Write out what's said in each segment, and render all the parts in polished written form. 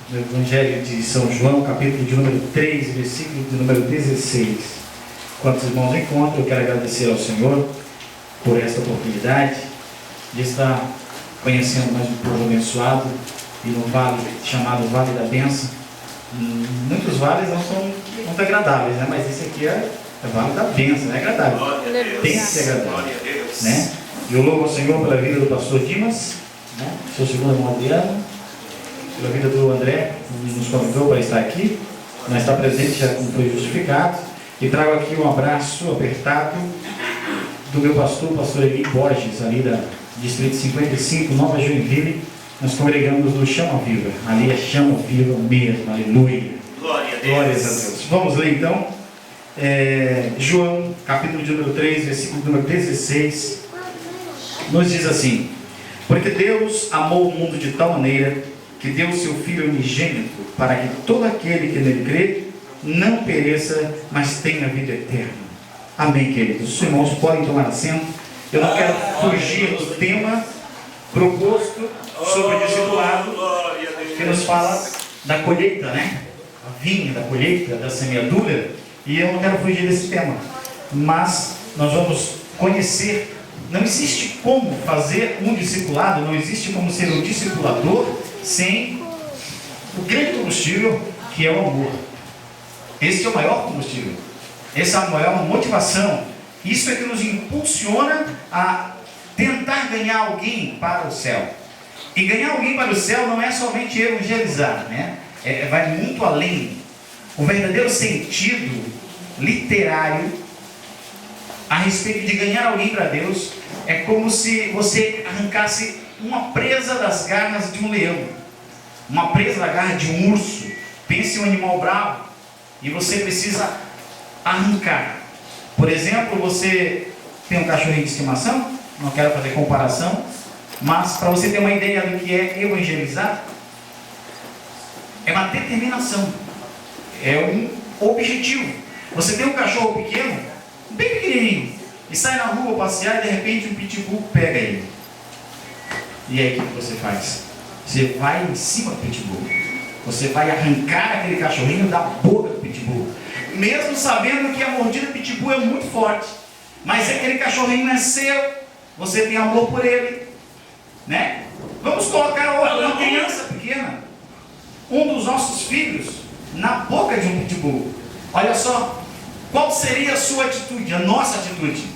no Evangelho de São João, capítulo de número 3, versículo de número 16. Quantos irmãos encontram, eu quero agradecer ao Senhor por esta oportunidade de estar conhecendo mais um povo abençoado e no vale chamado Vale da Bênção. Muitos vales não são muito agradáveis, né? Mas esse aqui é Vale da Bênção, é agradável. Tem que ser agradável, né? E eu louvo ao Senhor pela vida do pastor Dimas, né? Seu segundo irmão Adriano, pela vida do André, que nos convidou para estar aqui, mas está presente, já foi justificado. E trago aqui um abraço apertado do meu pastor Eli Borges, ali da Distrito 55, Nova Joinville. Nós congregamos no Chama Viva, ali é Chama Viva mesmo, aleluia. Glória a Deus. Glórias a Deus. Vamos ler então, João, capítulo de número 3, versículo número 16, nos diz assim: porque Deus amou o mundo de tal maneira que deu o seu Filho unigênito, para que todo aquele que nele crê não pereça, mas tenha vida eterna. Amém, queridos. Os irmãos podem tomar assento. Eu não quero fugir do tema proposto sobre o discipulado, que nos fala da colheita, né? A vinha da colheita, da semeadura, e eu não quero fugir desse tema. Mas nós vamos conhecer. Não existe como fazer um discipulado, não existe como ser um discipulador sem o grande combustível, que é o amor. Esse é o maior combustível, essa é a maior motivação. Isso é que nos impulsiona a tentar ganhar alguém para o céu. E ganhar alguém para o céu não é somente evangelizar, né? Vai muito além. O verdadeiro sentido literário a respeito de ganhar alguém para Deus é como se você arrancasse uma presa das garras de um leão, uma presa da garra de um urso. Pense em um animal bravo e você precisa arrancar. Por exemplo, você tem um cachorrinho de estimação, não quero fazer comparação, mas para você ter uma ideia do que é evangelizar, é uma determinação, é um objetivo. Você tem um cachorro pequeno, bem pequenininho, e sai na rua passear e de repente um pitbull pega ele. E aí o que você faz? Você vai em cima do pitbull, você vai arrancar aquele cachorrinho da boca do pitbull, mesmo sabendo que a mordida do pitbull é muito forte, mas aquele cachorrinho é seu, você tem amor por ele, né? Vamos colocar uma criança pequena, um dos nossos filhos, na boca de um pitbull. Olha só, qual seria a sua atitude, a nossa atitude?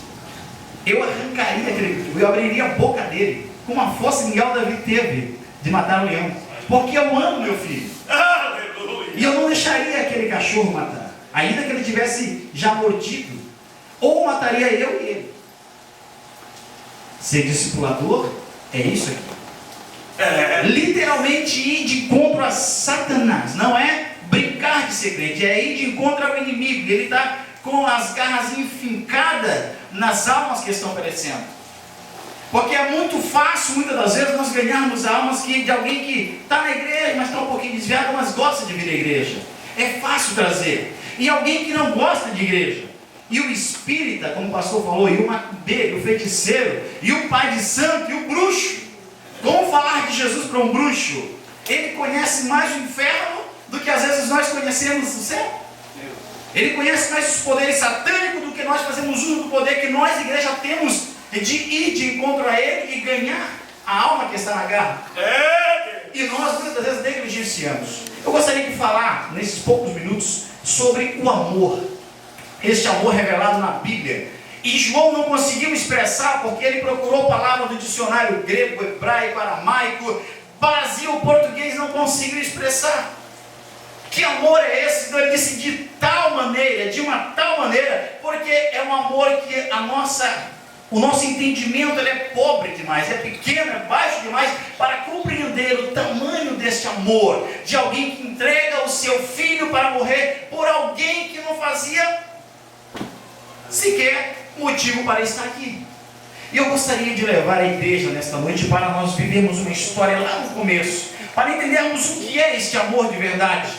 Eu arrancaria aquele pitbull, eu abriria a boca dele, com uma força que Miguel Davi teve de matar o leão, porque eu amo meu filho. Aleluia. E eu não deixaria aquele cachorro matar, ainda que ele tivesse já mordido, ou mataria eu e ele. Ser discipulador é isso aqui. Literalmente ir de encontro a Satanás. Não é brincar de ser crente, é ir de encontro ao inimigo. Ele está com as garras enfincadas nas almas que estão perecendo. Porque é muito fácil, muitas das vezes, nós ganharmos almas de alguém que está na igreja, mas está um pouquinho desviado, mas gosta de vir à igreja. É fácil trazer. E alguém que não gosta de igreja. E o espírita, como o pastor falou, e o macumbeiro, o feiticeiro, e o pai de santo, e o bruxo. Como falar de Jesus para um bruxo? Ele conhece mais o inferno do que às vezes nós conhecemos o céu. Ele conhece mais os poderes satânicos do que nós fazemos uso do poder que nós, igreja, temos de ir de encontro a ele e ganhar a alma que está na garra. E nós muitas vezes negligenciamos. Eu gostaria de falar, nesses poucos minutos, sobre o amor. Este amor revelado na Bíblia. E João não conseguiu expressar porque ele procurou palavras do dicionário grego, hebraico, aramaico, vazio, o português não conseguiu expressar. Que amor é esse? Então ele disse de tal maneira, de uma tal maneira, porque é um amor que o nosso entendimento ele é pobre demais, é pequeno, é baixo demais para compreender o tamanho deste amor, de alguém que entrega o seu filho para morrer por alguém que não fazia sequer motivo para estar aqui. E eu gostaria de levar a igreja nesta noite para nós vivermos uma história lá no começo, para entendermos o que é este amor de verdade.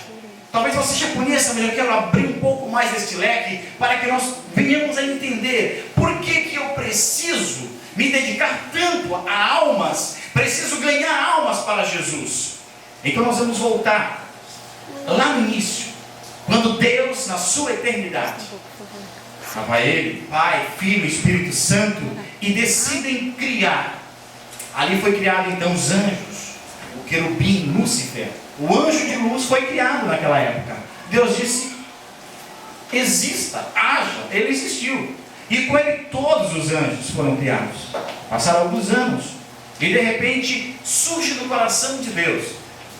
Talvez você já conheça, mas eu quero abrir um pouco mais deste leque para que nós venhamos a entender por que eu preciso me dedicar tanto a almas, preciso ganhar almas para Jesus. Então nós vamos voltar lá no início, quando Deus, na sua eternidade, estava Ele, Pai, Filho, Espírito Santo, e decidem criar. Ali foi criado então os anjos, o querubim, Lúcifer. O anjo de luz foi criado naquela época. Deus disse: exista, haja. Ele existiu. E com ele todos os anjos foram criados. Passaram alguns anos. E de repente surge no coração de Deus.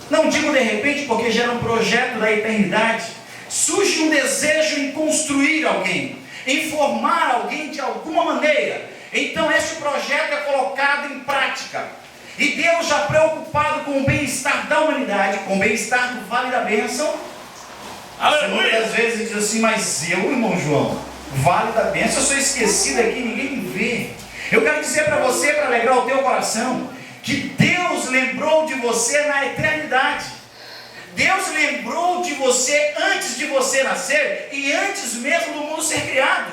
Não digo de repente porque já era um projeto da eternidade. Surge um desejo em construir alguém, em formar alguém de alguma maneira. Então este projeto é colocado em prática. E Deus, já preocupado com o bem-estar da humanidade, com o bem-estar do Vale da Bênção, muitas vezes diz assim: mas eu, irmão João, Vale da Bênção, eu sou esquecido aqui, ninguém me vê. Eu quero dizer para você, para alegrar o teu coração, que Deus lembrou de você na eternidade. Deus lembrou de você antes de você nascer e antes mesmo do mundo ser criado.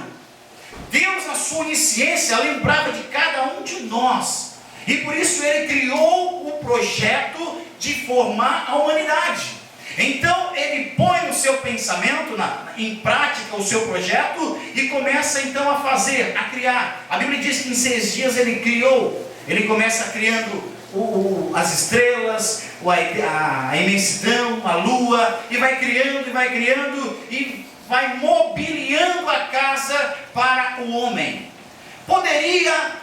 Deus, na sua onisciência, lembrava de cada um de nós. E por isso Ele criou o projeto de formar a humanidade. Então Ele põe no seu pensamento, em prática, o seu projeto e começa então a fazer, a criar. A Bíblia diz que em 6 dias Ele criou. Ele começa criando as estrelas, a imensidão, a lua, e vai criando e vai mobiliando a casa para o homem. Poderia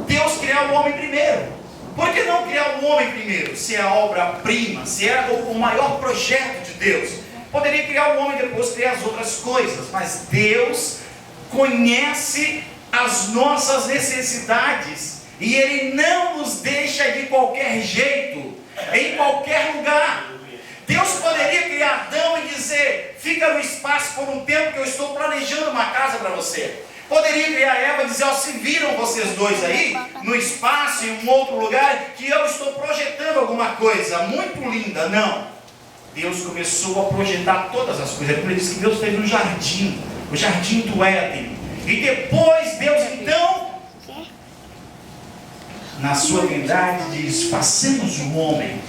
Deus criar o homem primeiro? Por que não criar o homem primeiro? Se é a obra-prima, se é o maior projeto de Deus. Poderia criar o homem e depois criar as outras coisas. Mas Deus conhece as nossas necessidades. E Ele não nos deixa de qualquer jeito, em qualquer lugar. Deus poderia criar Adão e dizer: fica no espaço por um tempo que eu estou planejando uma casa para você. Poderia criar Eva e dizer: ó, se viram vocês dois aí, no espaço, em um outro lugar, que eu estou projetando alguma coisa muito linda. Não. Deus começou a projetar todas as coisas. A Bíblia diz que Deus fez um jardim, o jardim do Éden. E depois Deus então, na sua verdade, diz: façamos o homem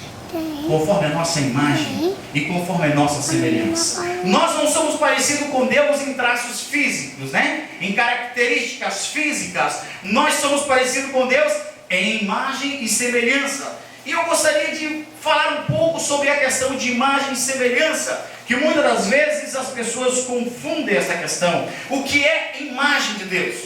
conforme a nossa imagem e conforme a nossa semelhança. Nós não somos parecidos com Deus em traços físicos, né? Em características físicas. Nós somos parecidos com Deus em imagem e semelhança. E eu gostaria de falar um pouco sobre a questão de imagem e semelhança, que muitas das vezes as pessoas confundem essa questão. O que é imagem de Deus?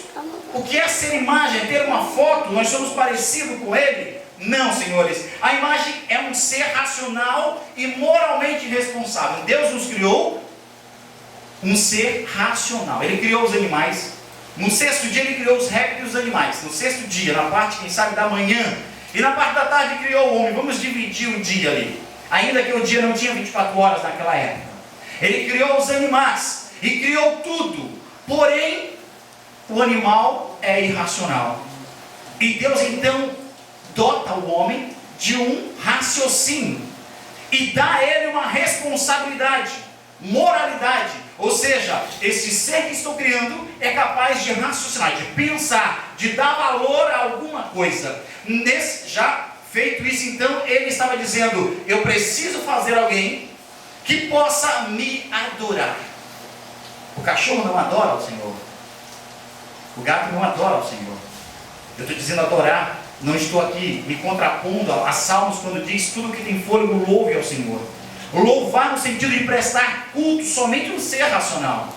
O que é ser imagem? É ter uma foto? Nós somos parecidos com Ele? Não, senhores. A imagem é um ser racional e moralmente responsável. Deus nos criou um ser racional. Ele criou os animais. No 6º dia Ele criou os répteis e os animais. No 6º dia, na parte, quem sabe, da manhã. E na parte da tarde criou o homem. Vamos dividir o dia ali. Ainda que o dia não tinha 24 horas naquela época. Ele criou os animais. E criou tudo. Porém, o animal é irracional. E Deus então dota o homem de um raciocínio e dá a ele uma responsabilidade, moralidade. Ou seja, esse ser que estou criando é capaz de raciocinar, de pensar, de dar valor a alguma coisa. Já feito isso, então, ele estava dizendo: eu preciso fazer alguém que possa me adorar. O cachorro não adora ao Senhor. O gato não adora ao Senhor. Eu estou dizendo adorar. Não estou aqui me contrapondo a Salmos quando diz: tudo que tem fôlego louve ao Senhor. Louvar no sentido de prestar culto somente um ser racional.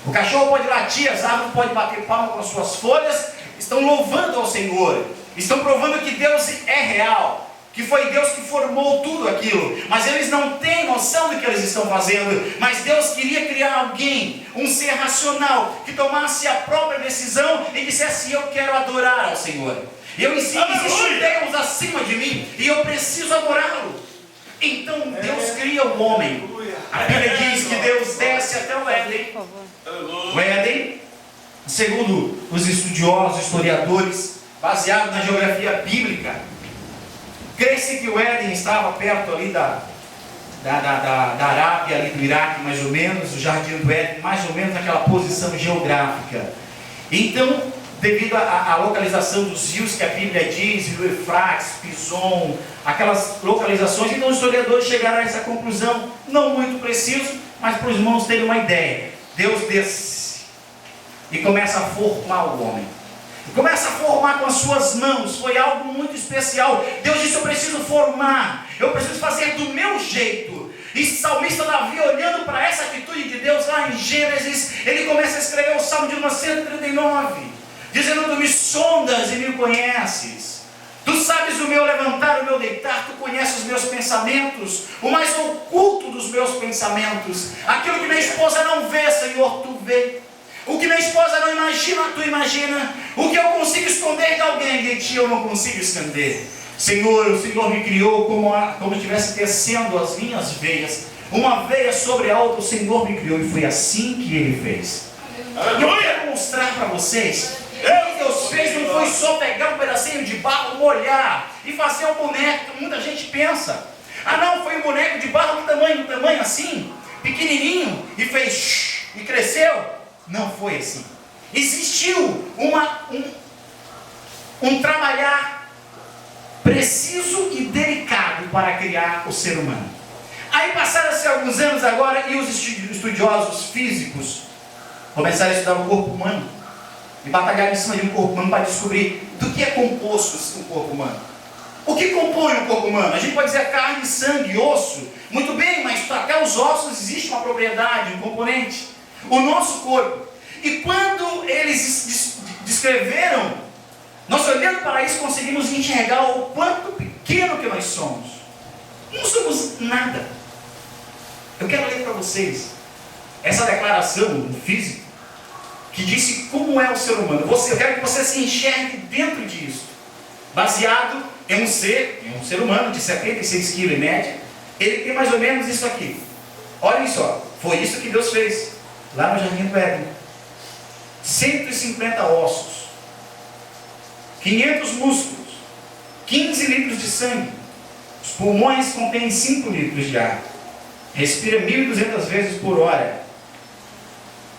O cachorro pode latir, as árvores podem bater palma com as suas folhas, estão louvando ao Senhor, estão provando que Deus é real, que foi Deus que formou tudo aquilo, mas eles não têm noção do que eles estão fazendo. Mas Deus queria criar alguém, um ser racional, que tomasse a própria decisão e dissesse: eu quero adorar ao Senhor. Existe um Deus acima de mim e eu preciso adorá-lo. Então Deus cria o homem. A Bíblia diz que Deus desce até o Éden. O Éden, segundo os estudiosos, historiadores, baseado na geografia bíblica, crê-se que o Éden estava perto ali da Arábia, ali do Iraque, mais ou menos. O jardim do Éden, mais ou menos naquela posição geográfica. Então devido à localização dos rios que a Bíblia diz, Rio Eufrates, Pison, aquelas localizações. Então os historiadores chegaram a essa conclusão, não muito preciso, mas para os irmãos terem uma ideia. Deus desce e começa a formar o homem. Começa a formar com as suas mãos. Foi algo muito especial. Deus disse: eu preciso formar, eu preciso fazer do meu jeito. E o salmista Davi, olhando para essa atitude de Deus lá em Gênesis, ele começa a escrever o Salmo de 139, dizendo: tu me sondas e me conheces, tu sabes o meu levantar, o meu deitar, tu conheces os meus pensamentos, o mais oculto dos meus pensamentos, aquilo que minha esposa não vê, Senhor, tu vê. O que minha esposa não imagina, tu imagina. O que eu consigo esconder de alguém, de ti eu não consigo esconder. Senhor, o Senhor me criou como estivesse tecendo as minhas veias, uma veia sobre a outra. O Senhor me criou e foi assim que Ele fez. E eu quero mostrar para vocês, o que Deus fez não foi só pegar um pedacinho de barro, molhar e fazer um boneco. Muita gente pensa: ah não, foi um boneco de barro do tamanho assim, pequenininho, e fez e cresceu. Não foi assim. Existiu um trabalhar preciso e delicado para criar o ser humano. Aí passaram-se alguns anos agora e os estudiosos físicos começaram a estudar o corpo humano e batalharam em cima de um corpo humano para descobrir do que é composto o corpo humano. O que compõe o corpo humano? A gente pode dizer carne, sangue, osso. Muito bem, mas até os ossos existe uma propriedade, um componente. O nosso corpo. E quando eles descreveram, nós olhando para isso conseguimos enxergar o quanto pequeno que nós somos. Não somos nada. Eu quero ler para vocês essa declaração do físico que disse como é o ser humano. Eu quero que você se enxergue dentro disso. Baseado em um ser humano de 76 quilos em média. Ele tem mais ou menos isso aqui. Olhem só, foi isso que Deus fez lá no Jardim do Éden. 150 ossos, 500 músculos, 15 litros de sangue. Os pulmões contêm 5 litros de ar. Respira 1.200 vezes por hora.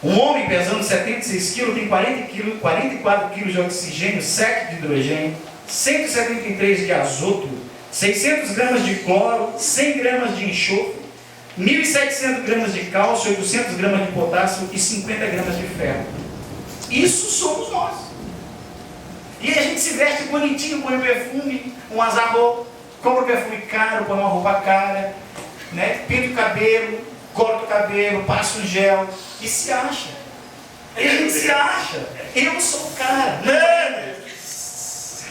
Um homem pesando 76 quilos tem 44 quilos de oxigênio, 7 de hidrogênio, 173 de azoto, 600 gramas de cloro, 100 gramas de enxofre, 1.700 gramas de cálcio, 800 gramas de potássio e 50 gramas de ferro. Isso somos nós. E a gente se veste bonitinho, põe um perfume, um azarro, compra um perfume caro, põe uma roupa cara, né? Pinta o cabelo, corta o cabelo, passa um gel e se acha. E a gente se acha. Eu sou o cara.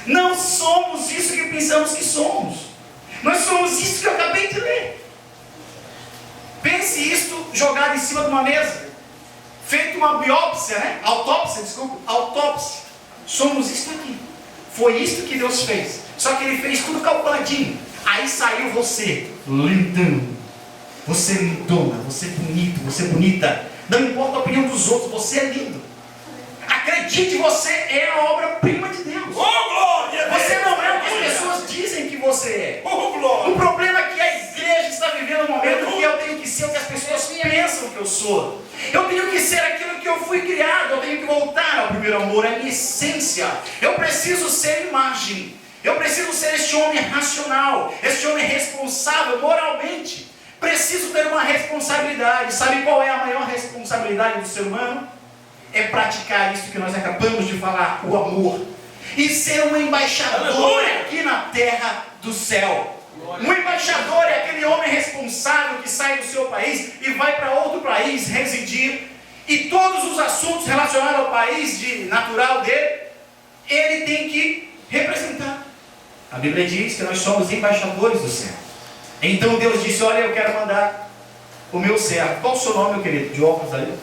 Não somos isso que pensamos que somos. Nós somos isso que eu acabei de ler. Pense isto jogado em cima de uma mesa. Feito uma biópsia, né? Autópsia. Somos isto aqui. Foi isto que Deus fez. Só que Ele fez tudo calculadinho. Aí saiu você, lindão. Você lindona, você bonito, você bonita. Não importa a opinião dos outros, você é lindo. Acredite, você é a obra-prima de Deus. Oh, glória! Você não é o que as pessoas dizem que você é. Oh, glória! O problema é que a igreja está vivendo um momento que eu tenho que ser o que as pessoas pensam que eu sou. Eu tenho que ser aquilo que eu fui criado. Eu tenho que voltar ao primeiro amor, à minha essência. Eu preciso ser imagem. Eu preciso ser este homem racional, este homem responsável moralmente. Preciso ter uma responsabilidade. Sabe qual é a maior responsabilidade do ser humano? É praticar isso que nós acabamos de falar, o amor. E ser um embaixador aqui na terra do céu. Um embaixador é aquele homem responsável que sai do seu país e vai para outro país residir. E todos os assuntos relacionados ao país natural dele, ele tem que representar. A Bíblia diz que nós somos embaixadores do céu. Então Deus disse: olha, eu quero mandar o meu servo. Qual o seu nome, meu querido? De óculos ali?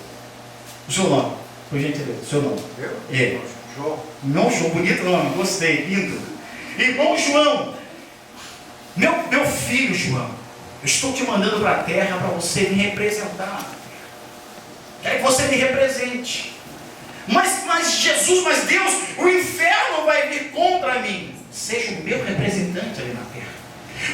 O seu nome, por gentileza, o seu nome. Eu? João. Não, João, bonito nome, gostei, lindo. Irmão João, meu filho João, eu estou te mandando para a terra para você me representar. Quero que você me represente. Mas Jesus, mas Deus, o inferno vai vir contra mim. Seja o meu representante ali na terra.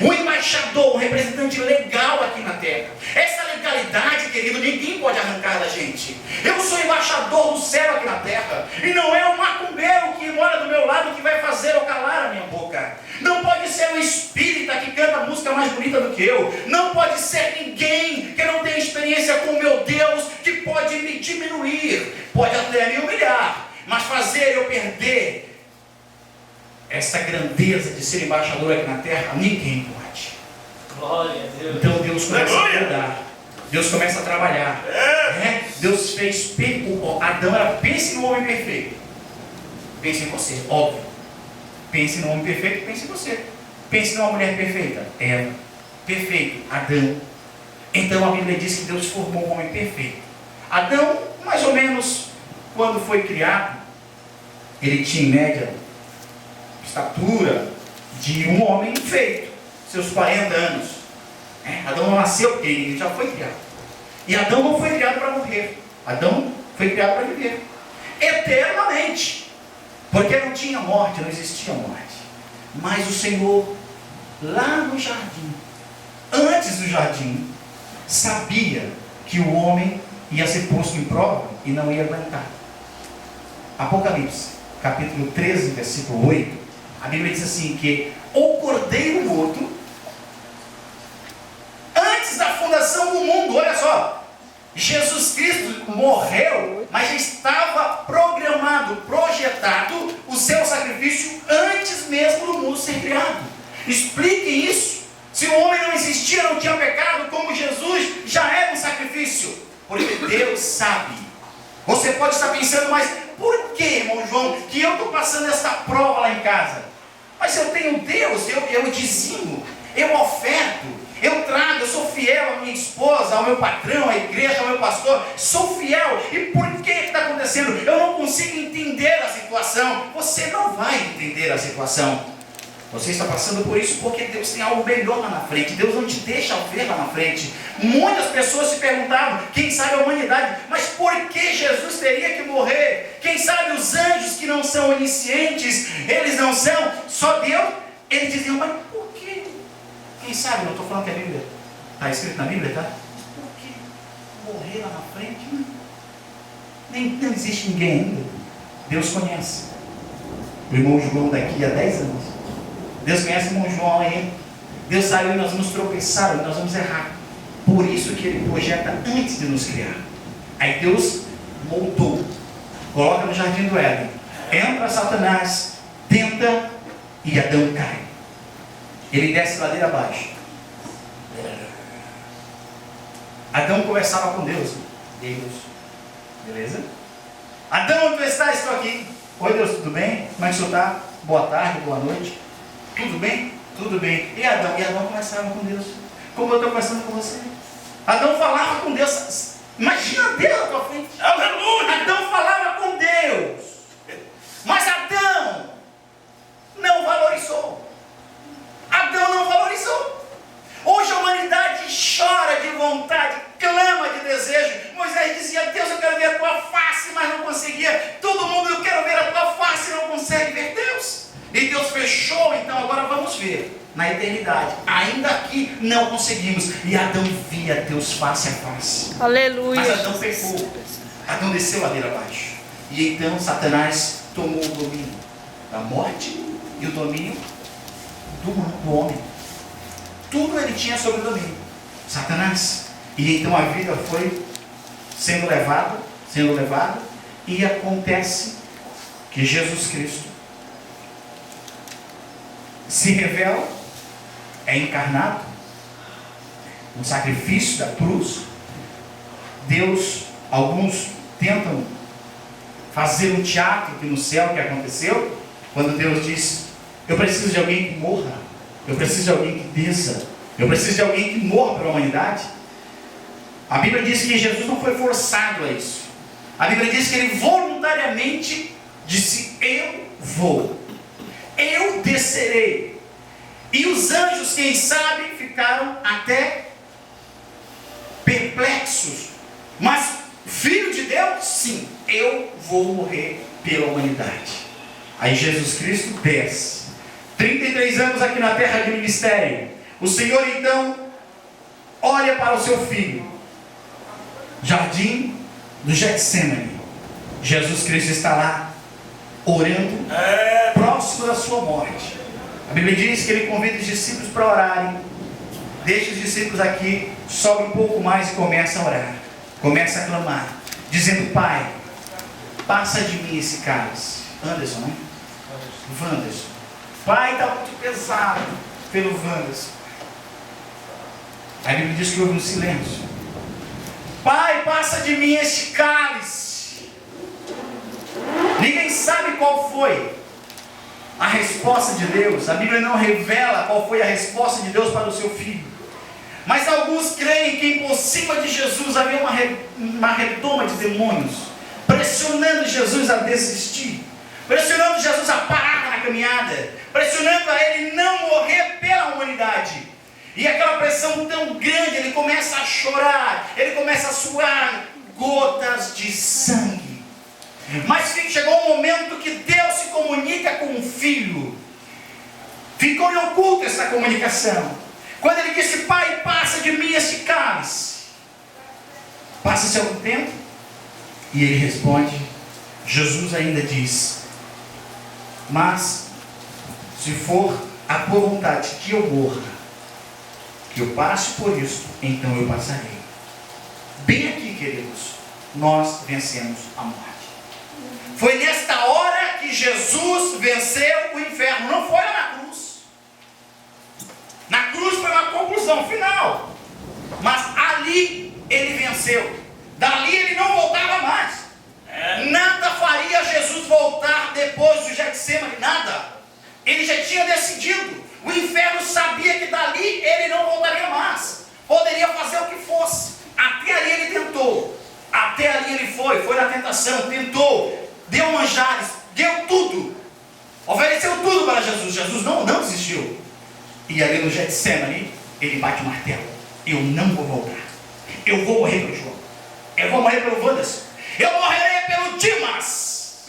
Um embaixador, um representante legal aqui na terra. Essa legalidade, querido, ninguém pode arrancar da gente. Eu sou embaixador do céu aqui na terra, e não é o macumbeiro que mora do meu lado que vai fazer eu calar a minha boca. Não pode ser o espírita que canta a música mais bonita do que eu. Não pode ser ninguém que não tem experiência com o meu Deus que pode me diminuir, pode até me humilhar, mas fazer eu perder essa grandeza de ser embaixador aqui na terra, ninguém pode. Glória a Deus. Então Deus começa a mudar, Deus começa a trabalhar. Deus fez Adão era, pense no homem perfeito, pense em você, óbvio. Pense no homem perfeito, pense em você. Pense numa mulher perfeita, Eva. Perfeito, Adão. Então a Bíblia diz que Deus formou um homem perfeito. Adão, mais ou menos, quando foi criado, ele tinha em média estatura de um homem feito, seus 40 anos. Adão não nasceu porque ele já foi criado. E Adão não foi criado para morrer. Adão foi criado para viver eternamente, porque não tinha morte, não existia morte. Mas o Senhor, lá no jardim, antes do jardim, sabia que o homem ia ser posto em prova e não ia aguentar. Apocalipse, capítulo 13, versículo 8, a Bíblia diz assim que o cordeiro morto, antes da fundação do mundo, olha só, Jesus Cristo morreu, mas já estava programado, projetado o seu sacrifício antes mesmo do mundo ser criado. Expliquem isso. Se o homem não existia, não tinha pecado, como Jesus já era um sacrifício, porque Deus sabe. Você pode estar pensando, mas por que, irmão João, que eu estou passando essa prova lá em casa? Mas eu tenho Deus, eu dizimo, eu oferto, eu trago, eu sou fiel à minha esposa, ao meu patrão, à igreja, ao meu pastor, sou fiel. E por que está acontecendo? Eu não consigo entender a situação. Você não vai entender a situação. Você está passando por isso porque Deus tem algo melhor lá na frente. Deus não te deixa ver lá na frente. Muitas pessoas se perguntavam, quem sabe a humanidade, mas por que Jesus teria que morrer? Quem sabe os anjos que não são oniscientes, eles não são, só Deus? Eles diziam, mas por quê? Quem sabe, não estou falando que a Bíblia está escrito na Bíblia, tá? Por que morrer lá na frente? Não existe ninguém ainda. Deus conhece. O irmão João daqui a 10 anos. Deus conhece o irmão João aí. Deus sabe onde nós vamos tropeçar, onde nós vamos errar. Por isso que Ele projeta antes de nos criar. Aí Deus montou, coloca no jardim do Éden. Entra Satanás, tenta e Adão cai. Ele desce ladeira abaixo. Adão conversava com Deus. Deus, beleza? Adão, onde tu estás? Estou aqui. Oi Deus, tudo bem? Como é que o senhor está? Boa tarde, boa noite. Tudo bem? Tudo bem. E Adão? E Adão conversava com Deus. Como eu estou conversando com você. Adão falava com Deus. Imagina Deus à tua frente. Aleluia! Adão falava com Deus. Mas Adão não valorizou. Adão não valorizou. Hoje a humanidade chora de vontade, clama de desejo. Moisés dizia, Deus, eu quero ver a tua face, mas não conseguia. Todo mundo, eu quero ver a tua face, não consegue ver Deus. E Deus fechou, então agora vamos ver na eternidade. Ainda aqui não conseguimos. E Adão via Deus face a face. Aleluia. Mas Adão pecou. Adão desceu ladeira abaixo. E então Satanás tomou o domínio da morte e o domínio do homem. Tudo ele tinha sobre o domínio. Satanás. E então a vida foi sendo levado. E acontece que Jesus Cristo se revela, é encarnado, no sacrifício da cruz. Deus, alguns tentam fazer um teatro aqui no céu que aconteceu, quando Deus diz, eu preciso de alguém que morra, eu preciso de alguém que desça, eu preciso de alguém que morra pela humanidade. A Bíblia diz que Jesus não foi forçado a isso. A Bíblia diz que ele voluntariamente disse, eu vou. Eu descerei. E os anjos, quem sabe, ficaram até perplexos. Mas, filho de Deus, sim, eu vou morrer pela humanidade. Aí Jesus Cristo desce. 33 anos aqui na terra de ministério. O Senhor então olha para o seu filho. Jardim do Getsemane. Jesus Cristo está lá, orando, próximo da sua morte. A Bíblia diz que ele convida os discípulos para orarem. Deixa os discípulos aqui, sobe um pouco mais e começa a orar. Começa a clamar, dizendo: Pai, passa de mim esse cálice. Anderson, né? Wanderson. Pai, está muito pesado pelo Wanderson. A Bíblia diz que houve um silêncio. Pai, passa de mim esse cálice. Ninguém sabe qual foi a resposta de Deus. A Bíblia não revela qual foi a resposta de Deus para o seu filho. Mas alguns creem que por cima de Jesus havia uma redoma de demônios, pressionando Jesus a desistir, pressionando Jesus a parar na caminhada, pressionando a ele não morrer pela humanidade. E aquela pressão tão grande, ele começa a chorar, ele começa a suar gotas de sangue. Mas chegou um momento que Deus se comunica com o filho. Ficou em oculto essa comunicação. Quando ele disse: Pai, passa de mim esse cálice. Passa-se algum tempo e ele responde. Jesus ainda diz: mas se for a tua vontade que eu morra, que eu passe por isso, então eu passarei. Bem aqui, queridos, nós vencemos a morte. Foi nesta hora que Jesus venceu o inferno. Não foi lá na cruz. Na cruz foi uma conclusão final. Mas ali ele venceu. Dali ele não voltava mais. Nada faria Jesus voltar depois do Getsemane. Nada. Ele já tinha decidido. O inferno sabia que dali ele não voltaria mais. Poderia fazer o que fosse. Até ali ele tentou. Até ali ele foi na tentação, tentou. Deu manjares, deu tudo, ofereceu tudo para Jesus. Jesus não desistiu. E ali no Getsemane, ele bate o martelo: eu não vou voltar. Eu vou morrer pelo João. Eu vou morrer pelo Wanderson. Eu morrerei pelo Dimas.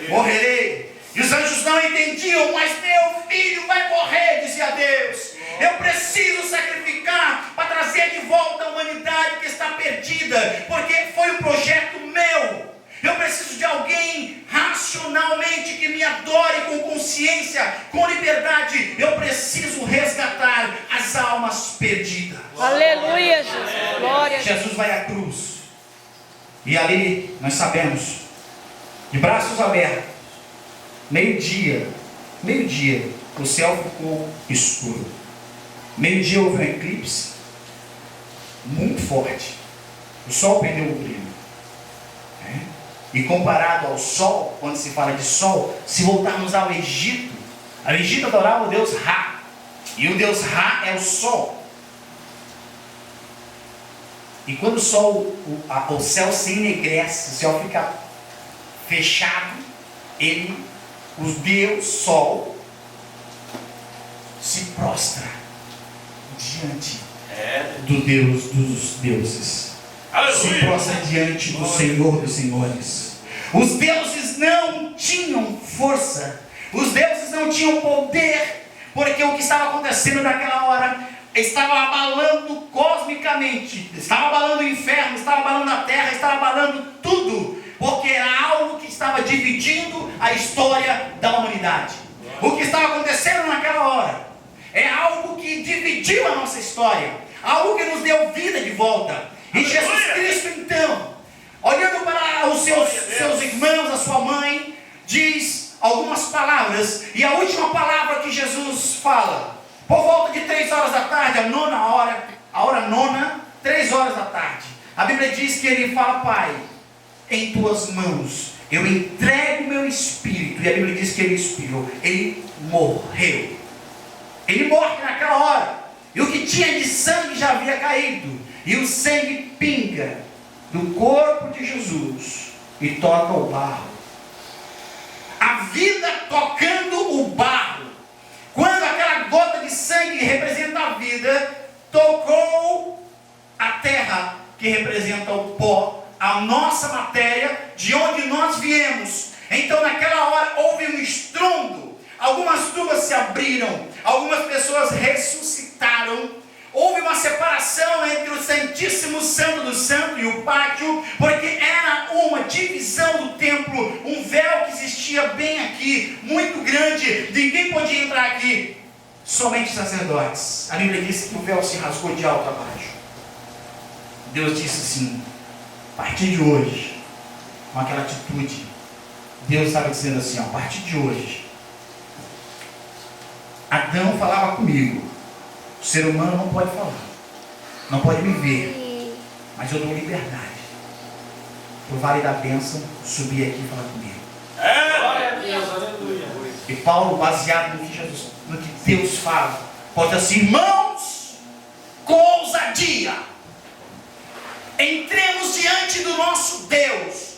Morrerei. E os anjos não entendiam, mas meu filho vai morrer, dizia Deus. Eu preciso sacrificar para trazer de volta a humanidade que está perdida, porque foi um projeto meu. Eu preciso de alguém racionalmente que me adore com consciência, com liberdade. Eu preciso resgatar as almas perdidas. Aleluia, Jesus. Glória a Deus. Jesus vai à cruz. E ali nós sabemos, de braços abertos, meio-dia, o céu ficou escuro. Meio-dia houve um eclipse muito forte. O sol perdeu o brilho. E comparado ao sol, quando se fala de sol, se voltarmos ao Egito adorava o deus Ra. E o deus Ra é o sol. E quando o céu se enegrece, o céu fica fechado, o Deus Sol se prostra diante do Deus dos deuses. Se prostra diante do Senhor dos senhores. Os deuses não tinham força, os deuses não tinham poder, porque o que estava acontecendo naquela hora estava abalando cosmicamente, estava abalando o inferno, estava abalando a terra, estava abalando tudo, porque era algo que estava dividindo a história da humanidade. O que estava acontecendo naquela hora é algo que dividiu a nossa história, algo que nos deu vida de volta. E Jesus Cristo, então, olhando para os seus irmãos, a sua mãe, diz algumas palavras, e a última palavra que Jesus fala, por volta de 3 horas da tarde, a hora nona, 3 horas da tarde, a Bíblia diz que ele fala: Pai, em tuas mãos eu entrego o meu espírito. E a Bíblia diz que ele expirou, ele morreu. Ele morre naquela hora, e o que tinha de sangue já havia caído, e o sangue pinga do corpo de Jesus e toca o barro. A vida tocando o barro. Quando aquela gota de sangue que representa a vida tocou a terra, que representa o pó, a nossa matéria, de onde nós viemos, então naquela hora houve um estrondo, algumas tumbas se abriram, algumas pessoas ressuscitaram, houve uma separação entre o Santíssimo Santo do Santo e o pátio, porque era uma divisão do templo, um véu que existia bem aqui, muito grande, ninguém podia entrar aqui, somente sacerdotes. A Bíblia diz que o véu se rasgou de alto a baixo. Deus disse assim, a partir de hoje, com aquela atitude, Deus estava dizendo assim, ó, a partir de hoje, Adão falava comigo, o ser humano não pode falar, não pode me ver, mas eu dou liberdade para o vale da bênção subir aqui e falar comigo. Glória a Deus, aleluia. E Paulo, baseado no que Jesus, no que Deus fala, pode dizer assim, irmãos, com ousadia, entremos diante do nosso Deus.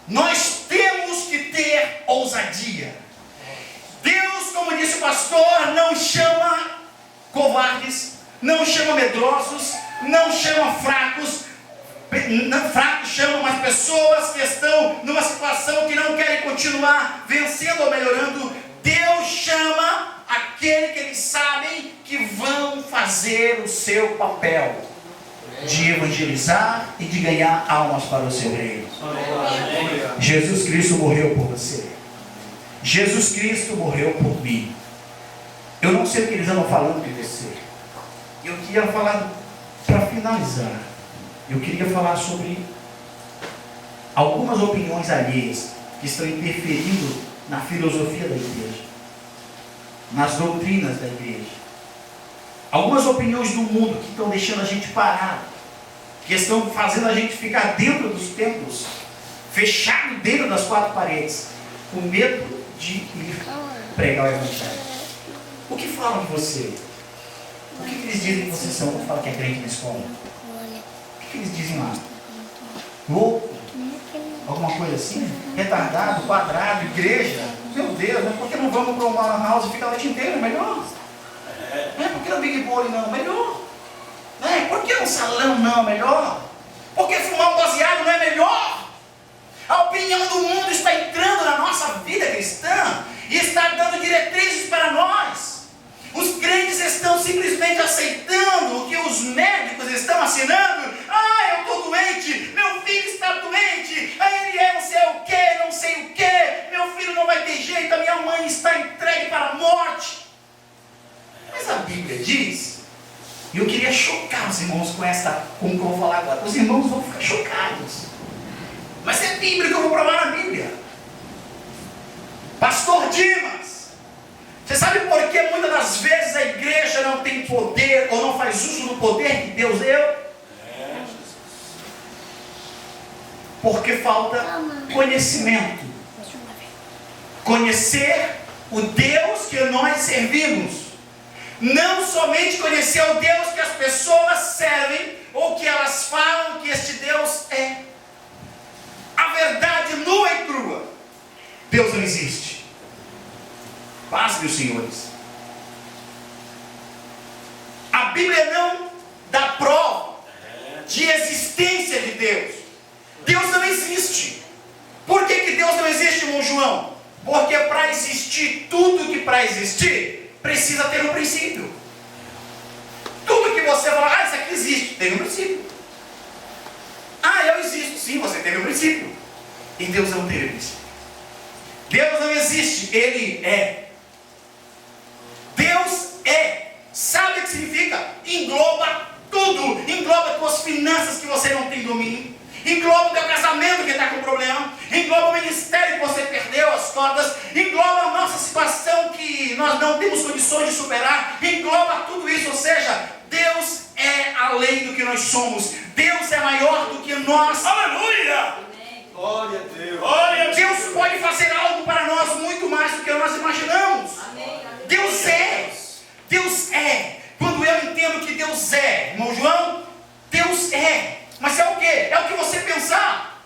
Nós temos que ter ousadia. Deus, como disse o pastor, não chama covardes, não chama medrosos, não chama fracos. Fracos chamam as pessoas que estão numa situação que não querem continuar vencendo ou melhorando. Deus chama aquele que eles sabem que vão fazer o seu papel de evangelizar e de ganhar almas para o seu reino. Jesus Cristo morreu por você. Jesus Cristo morreu por mim. Eu não sei o que eles andam falando de você. Eu queria falar, para finalizar, eu queria falar sobre algumas opiniões alheias que estão interferindo na filosofia da igreja, nas doutrinas da igreja. Algumas opiniões do mundo que estão deixando a gente parado, que estão fazendo a gente ficar dentro dos templos, fechado dentro das quatro paredes, com medo de ir pregar o evangelho. O que falam de você? O que eles dizem que vocês são quando falam que é crente na escola? O que eles dizem lá? Louco? Alguma coisa assim? Retardado, quadrado, igreja? Meu Deus, mas por que não vamos para uma house e ficar a noite inteira? Melhor. Por que no Big Bowl não? Melhor. Por que no salão não? Melhor. Por que fumar um baseado não é melhor? A opinião do mundo está entrando na nossa vida cristã e está dando diretrizes para nós. Os crentes estão simplesmente aceitando o que os médicos estão assinando. Eu estou doente, meu filho está doente, ele é não sei o que, meu filho não vai ter jeito, a minha mãe está entregue para a morte. Mas a Bíblia diz, e eu queria chocar os irmãos com o que eu vou falar agora. Os irmãos vão ficar chocados. Mas é bíblico, eu vou provar na Bíblia. Pastor Dimas, você sabe por que muitas das vezes a igreja não tem poder ou não faz uso do poder que Deus deu? Porque falta conhecimento. Conhecer o Deus que nós servimos. Não somente conhecer o Deus que as pessoas servem ou que elas falam que este Deus é. A verdade nua e crua. Deus não existe. Paz, meus senhores. A Bíblia não dá prova de existência de Deus. Deus não existe. Por que Deus não existe, irmão João? Porque para existir tudo que para existir, precisa ter um princípio. Tudo que você fala, isso aqui existe, tem um princípio. Eu existo, sim, você teve um princípio. E Deus não teve princípio. Deus não existe, Ele é. Deus é. Sabe o que significa? Engloba tudo. Engloba tuas finanças que você não tem domínio. Engloba o teu casamento que está com problema. Engloba o ministério que você perdeu as cordas. Engloba a nossa situação que nós não temos condições de superar. Engloba tudo isso, ou seja, Deus é além do que nós somos. Deus é maior do que nós. Aleluia! Glória a Deus. Glória a Deus. Deus pode fazer algo para nós muito mais do que nós imaginamos. Deus é. Deus é. Quando eu entendo que Deus é, irmão João, Deus é. Mas é o que? É o que você pensar.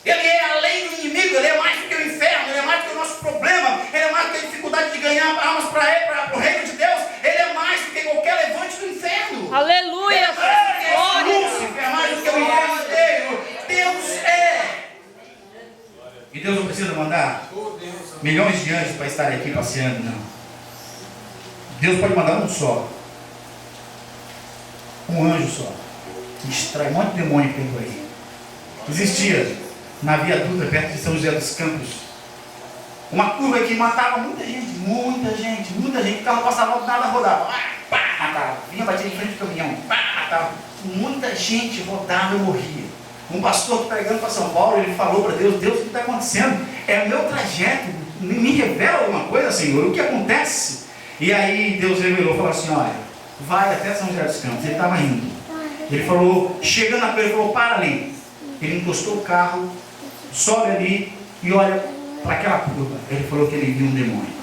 Ele é além do inimigo, Ele é mais do que o inferno, Ele é mais do que o nosso problema, Ele é mais do que a dificuldade de ganhar almas para o reino de Deus, Ele é mais do que qualquer levante do inferno. Aleluia! Ele é mais do que Lúcifer, mais do que o inferno inteiro. Deus é. E Deus não precisa mandar milhões de anjos para estarem aqui passeando, não. Deus pode mandar um só. Um anjo só. Distrai um monte de demônio que tem por aí. Existia na Via Dutra, perto de São José dos Campos, uma curva que matava muita gente. O carro passava, nada rodava. Pá, matava. Vinha bater em frente do caminhão. Pá, matava. Muita gente rodava e morria. Um pastor pregando para São Paulo, ele falou para Deus: Deus, o que está acontecendo? É o meu trajeto. Me revela alguma coisa, Senhor. O que acontece? E aí Deus revelou, falou assim: olha, vai até São José dos Campos. Ele estava indo. Ele falou, chegando na coisa, ele falou: para ali. Ele encostou o carro, sobe ali e olha para aquela curva. Ele falou que ele viu um demônio.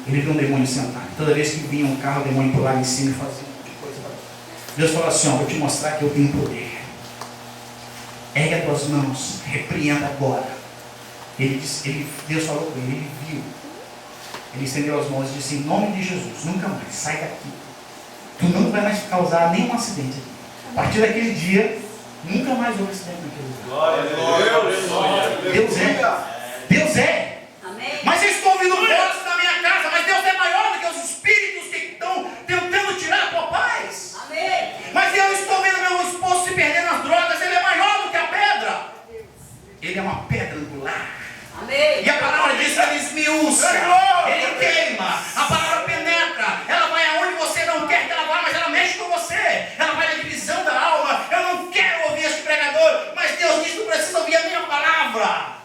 Ele viu um demônio sentado. Toda vez que vinha um carro, o demônio pulava em cima e fazia um monte de coisa. Deus falou assim: ó, vou te mostrar que eu tenho poder. Ergue as tuas mãos, repreenda agora. Deus falou com ele, ele viu. Ele estendeu as mãos e disse: em nome de Jesus, nunca mais, sai daqui. Tu não vai mais causar nenhum acidente aqui. A partir daquele dia, nunca mais houve acidente naquele lugar. Glória a Deus. Deus é. Deus é. Amém. Mas eu estou ouvindo vozes na minha casa, mas Deus é maior do que os espíritos que estão tentando tirar a tua paz. Amém. Mas eu estou vendo meu esposo se perder nas drogas, ele é maior do que a pedra. Ele é uma pedra angular. Amém. E a palavra diz que ele esmiuça, ele queima, a palavra penetra, ela vai aonde você não quer que ela vá, mas ela mexe com você, ela vai na divisão da alma. Eu não quero ouvir este pregador, mas Deus diz que eu preciso ouvir a minha palavra.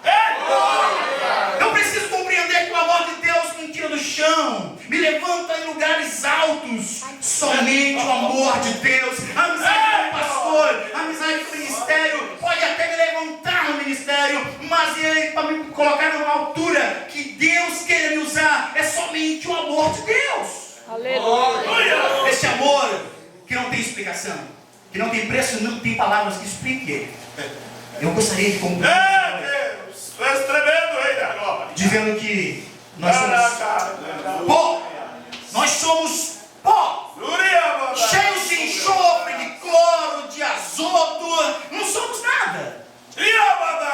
Eu preciso compreender que o amor de Deus me tira do chão, me levanta em lugares altos. Somente o amor de Deus, a amizade com o pastor, a amizade com o ministério, pode até me levantar no ministério, mas para me colocar numa altura que Deus queira me usar, é somente o amor de Deus. Aleluia. Esse amor que não tem explicação, que não tem preço, não tem palavras que expliquem ele. Eu gostaria de concluir Deus, tu és tremendo, Rei da Glória. dizendo que nós somos pó. Nós somos pó, cheios de enxofre, de cloro, de azoto. Não somos nada.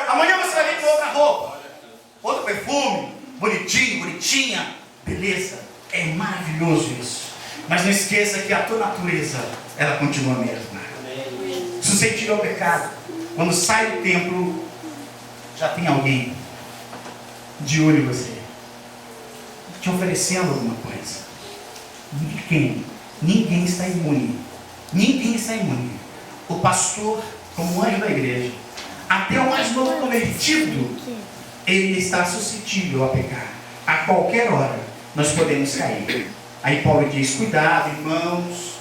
Amanhã você vai vir com outra roupa, outro perfume, bonitinho, bonitinha. Beleza, é maravilhoso isso. Mas não esqueça que a tua natureza, ela continua a mesma. Suscetível ao pecado. Quando sai do templo, já tem alguém de olho em você, te oferecendo alguma coisa. Ninguém está imune. Ninguém está imune. O pastor, como anjo da igreja, até o mais novo convertido, ele está suscetível a pecar. A qualquer hora nós podemos cair. Aí Paulo diz: cuidado, irmãos.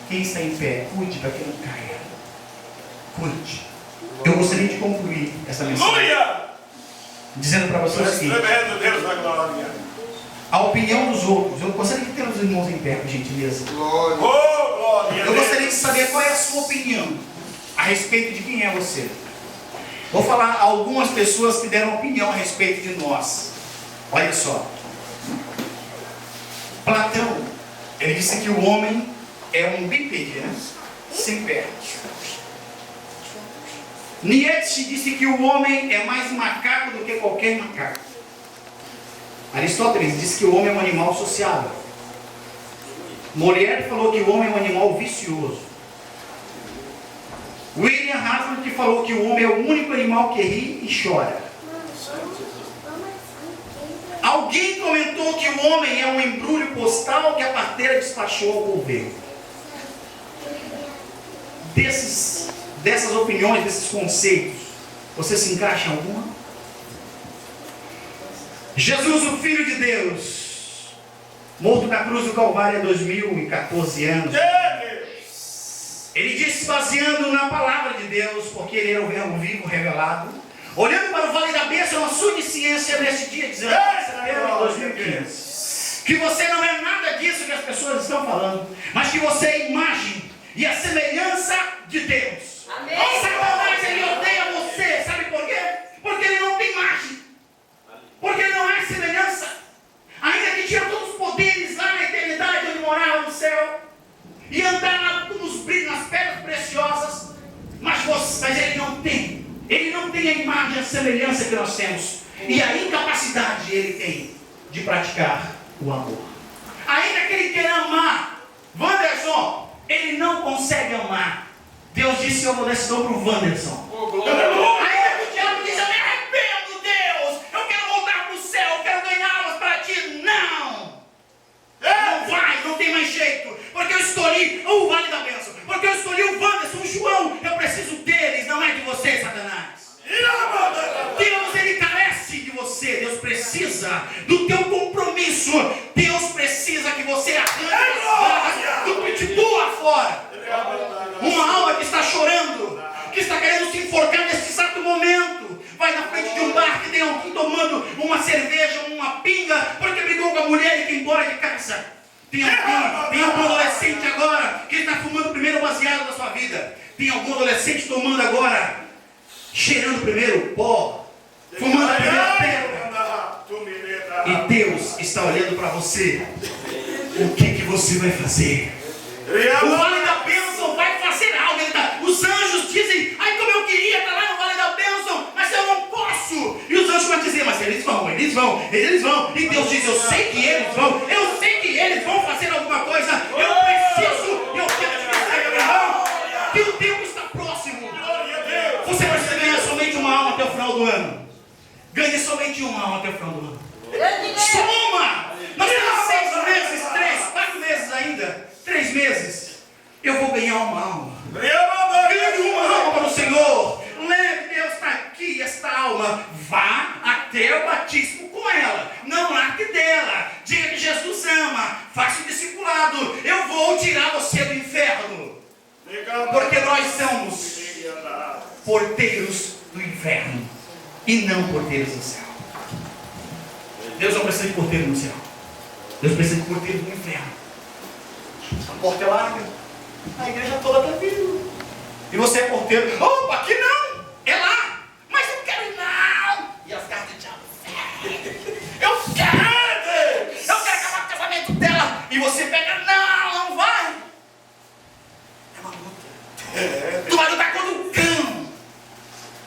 Quem está em pé, cuide para que não caia. Cuide. Eu gostaria de concluir essa mensagem dizendo para vocês o seguinte: tremendo, Deus da glória. a opinião dos outros. Eu gostaria de ter os irmãos em pé, por gentileza. Glória. Eu gostaria de saber qual é a sua opinião a respeito de quem é você. Vou falar algumas pessoas que deram opinião a respeito de nós. Olha só. Platão, ele disse que o homem é um bípede, né? Sem pé. Nietzsche disse que o homem é mais macaco do que qualquer macaco. Aristóteles disse que o homem é um animal sociável. Molière falou que o homem é um animal vicioso. William Hazlitt falou que o homem é o único animal que ri e chora. Alguém comentou que o homem é um embrulho postal que a parteira despachou ao correio. Dessas opiniões, desses conceitos, você se encaixa em alguma? Jesus, o Filho de Deus, morto na cruz do Calvário há 2014 anos. Ele disse, baseando na palavra de Deus, porque ele era o verbo vivo revelado, olhando para o vale da bênção, a sua onisciência nesse dia, 19 de setembro de 2015, que você não é nada disso que as pessoas estão falando, mas que você é a imagem e a semelhança de Deus. Amém. Satanás, ele odeia você, sabe por quê? Porque ele não tem imagem, porque ele não é semelhança, ainda que tinha todos os poderes lá na eternidade, onde morava no céu, e andar nas pedras preciosas, mas ele não tem. Ele não tem a imagem, a semelhança que nós temos. E a incapacidade ele tem de praticar o amor. Ainda que ele queira amar, Wanderson, ele consegue amar. Deus disse: eu vou dar esse dom para o Wanderson. Aleluia. Ainda que o diabo diz: eu me arrependo, Deus, eu quero voltar para o céu, eu quero ganhá-las para ti. Não! Não vai, não tem mais jeito, porque eu escolhi o Vale da Bênção, porque eu escolhi o Wanderson, o João. Eu preciso deles, não é de você, Satanás. Deus, ele carece de você. Deus precisa do teu compromisso. Deus precisa que você arranque as garras do pitbull lá fora. Uma alma que está chorando, que está querendo se enforcar nesse exato momento, vai na frente de um bar que tem alguém tomando uma cerveja, uma pinga, porque brigou com a mulher e quer ir embora de casa. Tem algum adolescente agora que está fumando o primeiro baseado da sua vida. Tem algum adolescente tomando agora, cheirando primeiro pó, fumando a primeira pedra. E Deus está olhando para você. O que você vai fazer? O Vale da Bênção vai fazer algo. Os anjos dizem: ai, como eu queria estar lá no Vale da Bênção, mas eu não posso. E os anjos vão dizer: mas eles vão. E Deus diz: eu sei que eles vão fazer alguma coisa. Eu quero te dizer, meu irmão, que o tempo está próximo. Você precisa ganhar somente uma alma até o final do ano. Ganhe somente uma alma até o final do ano. Só uma! Nós temos 6 meses, 4 meses ainda. 3 meses. Eu vou ganhar uma alma. Ganhe uma alma para o Senhor. Leve, Deus está aqui, esta alma. Vá até o batismo com ela. Não largue dela. Diga que Jesus ama. Faça o discipulado. Eu vou tirar você do inferno. Porque nós somos porteiros do inferno e não porteiros do céu. Deus não precisa de porteiro no céu. Deus precisa de porteiro do inferno. A porta é larga, a igreja toda está vindo. E você é porteiro. Opa, aqui não! É lá! Mas eu quero ir não! E as cartas de diabo. Eu quero acabar com o casamento dela. E você pega, não vai. É uma luta. Tu vai lutar contra o cão.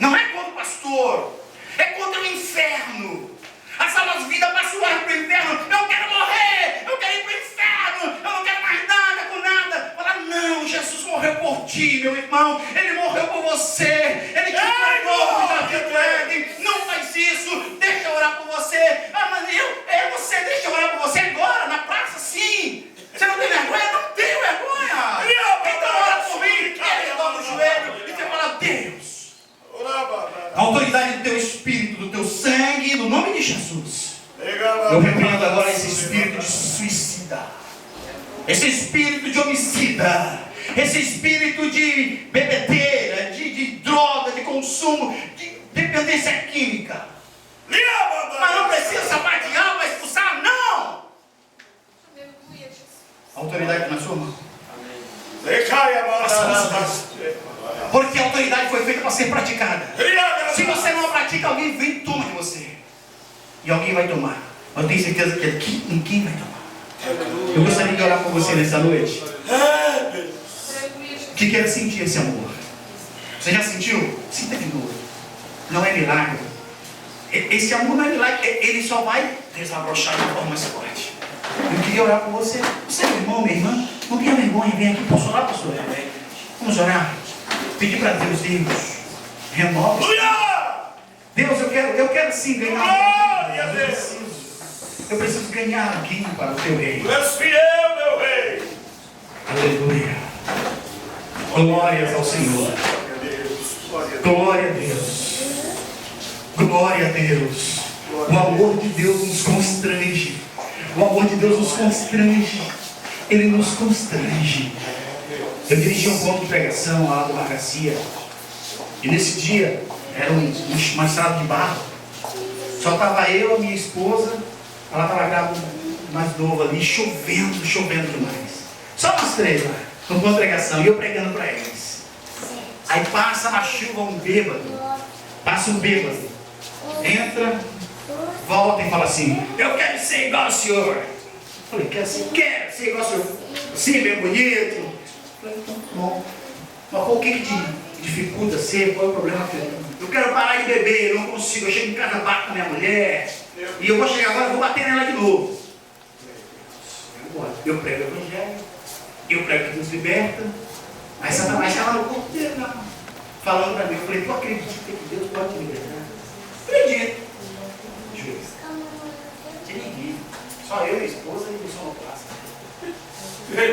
Não é contra o pastor. É contra o inferno. As almas vidas passam para o inferno. Eu quero morrer. Eu quero ir para o inferno. Eu não quero mais nada com nada. Fala: não, Jesus morreu por ti, meu irmão. Ele morreu por você. Ele te perdoou, Davi Clegg. Não faz isso. Deixa eu orar por você. Ah, mas você deixa eu orar por você agora, na praça, sim. Você não tem vergonha? Não tenho vergonha. Então ora por mim. Ele dobra o joelho e você fala: Deus, a autoridade do teu espírito, do teu sangue, no nome de Jesus, eu repreendo agora esse espírito de suicida, esse espírito de homicida, esse espírito de bebedeira, de droga, de consumo, de dependência química. Mas não precisa sapatear para expulsar, não. A autoridade está na sua mão. Porque a autoridade foi feita para ser praticada. Se você não a pratica, alguém vem e toma de você. E alguém vai tomar. Mas eu tenho certeza que aqui ninguém vai tomar. Eu gostaria de orar por você nessa noite. Que quer sentir esse amor. Você já sentiu? Sinta de novo. Não é milagre. Esse amor não é milagre. Ele só vai desabrochar de forma mais forte. Eu queria orar por você. Você é meu irmão, minha irmã. Não tenha vergonha. Vem aqui. Posso orar, pastor? Vamos orar. Pedir para Deus, renova. Deus, eu quero sim ganhar. Eu preciso ganhar alguém para o teu reino. Tu és fiel, meu rei. Aleluia. Glórias ao Senhor. Glória a Deus. Glória a Deus. O amor de Deus nos constrange. O amor de Deus nos constrange. Ele nos constrange. Eu dirigi um ponto de pregação lá do Lar Garcia. E nesse dia era uma estrada de barro. Só estava eu, a minha esposa. Ela estava grávida mais nova ali, chovendo demais. Só nós 3 lá, no ponto de pregação. E eu pregando para eles. Aí passa na chuva um bêbado. Passa um bêbado. Entra, volta e fala assim: eu quero ser igual ao senhor. Eu falei: quero ser igual ao senhor. Sim, bem bonito. Falei: então, bom. Mas o que dificulta ser? Qual é o problema? Eu quero parar de beber, eu não consigo. Eu chego em casa, bato com a minha mulher. E eu vou chegar agora, vou bater nela de novo. Eu prego o evangelho. Eu prego que nos liberta. Aí Satanás estava no corpo dele, não. Falando para mim. Eu falei, tu acredita que Deus pode te libertar? Acredito. Juiz. De ninguém. Só eu e a esposa e o sonoplasta.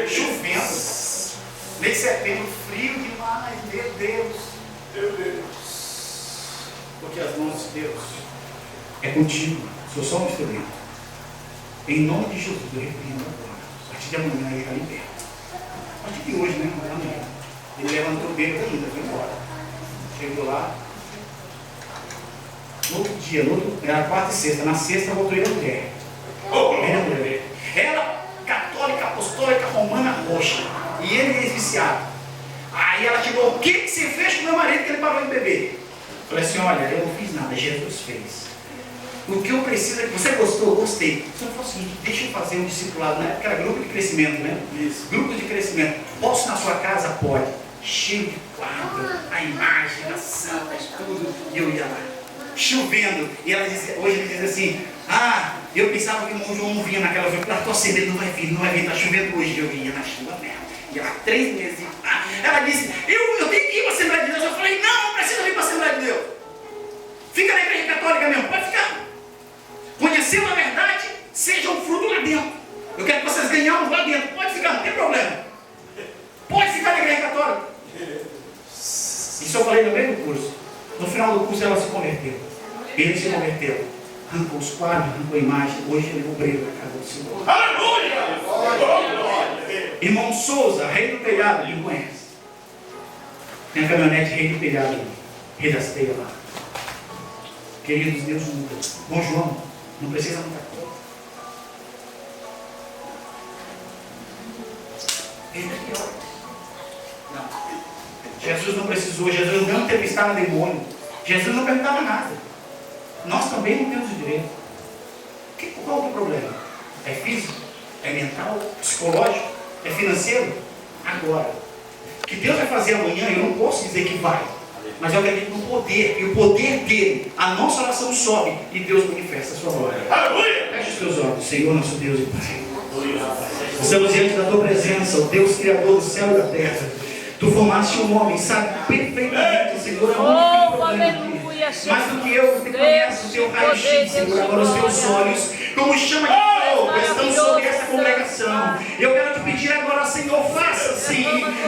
Chovendo. Mês de setembro, frio demais. Meu Deus. Meu Deus. Porque as mãos de Deus é contigo. Sou só um instrumento. Em nome de Jesus, eu repreendo agora. A partir de amanhã ele está liberto. A partir de hoje, né? Amanhã. Ele levantou bêbado ainda, foi embora. Chegou lá. No outro dia, era quarta e sexta. Na sexta voltou ele a mulher. Ela, católica, apostólica, romana, roxa. E ele ex-viciado. Aí ela chegou, o que você fez com meu marido que ele parou de beber? Eu falei assim, olha, eu não fiz nada, Jesus fez. O que eu preciso é que você gostou, gostei. Você falou o seguinte, deixa eu fazer um discipulado, na época era grupo de crescimento, né? Isso. Grupo de crescimento. Posso na sua casa? Pode. Cheio de quadro, a imagem, a santa, tudo. E eu ia lá. Chovendo. E ela dizia, hoje ele diz assim, eu pensava que o irmão João não vinha naquela vez. Eu estou sem medo, não vai vir, está chovendo hoje. Eu ia na chuva mesmo. Ia lá 3 meses. Ela disse, eu tenho que ir para a Assembleia de Deus. Eu falei, não precisa vir para a Assembleia de Deus. Fica na igreja católica mesmo, pode ficar. Conhecendo a verdade, seja um fruto lá dentro. Eu quero que vocês ganhamos lá dentro. Pode ficar, não tem problema. Pode ficar na igreja católica. Isso eu falei no meio do curso. No final do curso ela se converteu. Ele se converteu. Arrancou os quadros, arrancou a imagem. Hoje ele é obreiro da casa do Senhor. Aleluia! Irmão Souza, rei do telhado, ele conhece. Tem a caminhonete rei do telhado ali. Rei das telhas lá. Queridos, Deus muda. Bom João, não precisa muita coisa. Ele é pior. Não. Jesus não precisou, Jesus não entrevistava demônio. Jesus não perguntava nada. Nós também não temos o direito. Qual é o problema? É físico? É mental? Psicológico? É financeiro? Agora. O que Deus vai fazer amanhã, eu não posso dizer que vai. Mas eu acredito no poder. E o poder dele, a nossa oração sobe e Deus manifesta a sua glória. Aleluia! Feche os teus olhos, Senhor, nosso Deus e Pai. Estamos diante da tua presença, o Deus Criador do céu e da terra. Tu formaste um homem, sabe perfeitamente, Senhor, mais do que eu, te conheço o teu raio-x, Senhor, agora os teus olhos, como chama de fogo, estão sobre essa congregação. Eu quero te pedir agora, Senhor, faça sim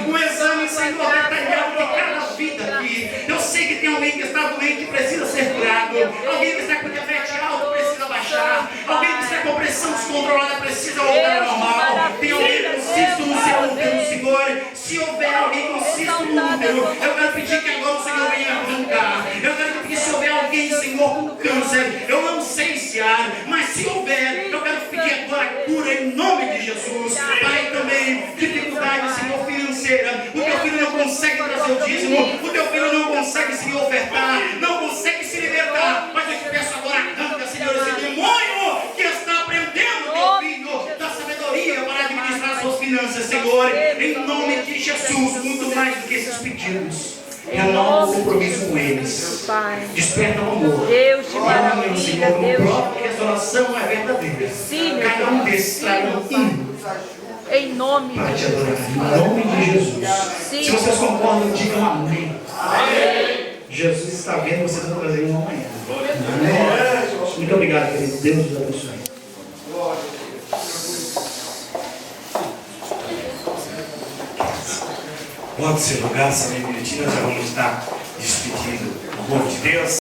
um exame, Senhor, detalhado de cada vida aqui. Eu sei que tem alguém que está doente e precisa ser curado, alguém que está com diabetes alto precisa baixar, alguém que está com pressão descontrolada precisa voltar ao normal, tem alguém com cisto no seu útero, Senhor. Se houver alguém com cisto no útero, eu quero pedir que agora o Senhor venha arrancar. Eu quero te pedir se houver alguém, Senhor, com câncer, eu não sei se há, mas se houver, eu quero te pedir agora a cura em nome de Jesus. Pai, também, dificuldade, Senhor, financeira, o teu filho não consegue trazer o dízimo, o teu filho não consegue se ofertar, não consegue se libertar, mas eu te peço agora, arranca, Senhor, esse demônio que está prendendo o teu filho da sabedoria para administrar suas finanças, Senhor, em nome de Jesus, muito mais do que esses pedidos. Renova o compromisso com eles. Desperta o amor. Deus de maravilha, Senhor, como Deus. prova que essa oração é verdadeira. Sim, Cada um desses traga um hino em nome para de te adorar. Em nome de Jesus. Sim. Se vocês concordam, digam amém. Jesus está vendo, vocês vão trazer um amanhã. Amém. Muito obrigado, querido. Deus os abençoe. Pode ser lugar, essa minutinha, nós já vamos estar despedindo o povo de Deus.